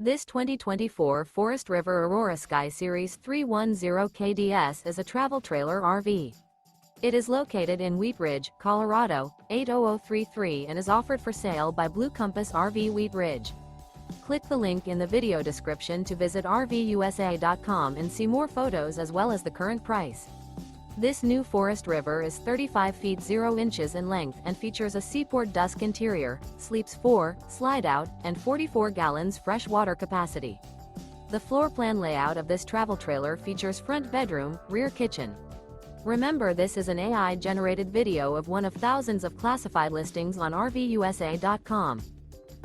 This 2024 Forest River Aurora Sky Series 310 KDS is a travel trailer RV. It is located in Wheat Ridge, Colorado, 80033 and is offered for sale by Blue Compass RV Wheat Ridge. Click the link in the video description to visit RVUSA.com and see more photos as well as the current price. This new Forest River is 35 feet 0 inches in length and features a SEAPORT DUSK interior, sleeps 4, Slideout, and 44 gallons fresh water capacity. The floor plan layout of this travel trailer features front bedroom, rear kitchen. Remember, this is an AI-generated video of one of thousands of classified listings on RVUSA.com.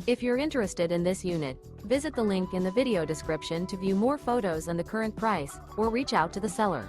If you're interested in this unit, visit the link in the video description to view more photos and the current price, or reach out to the seller.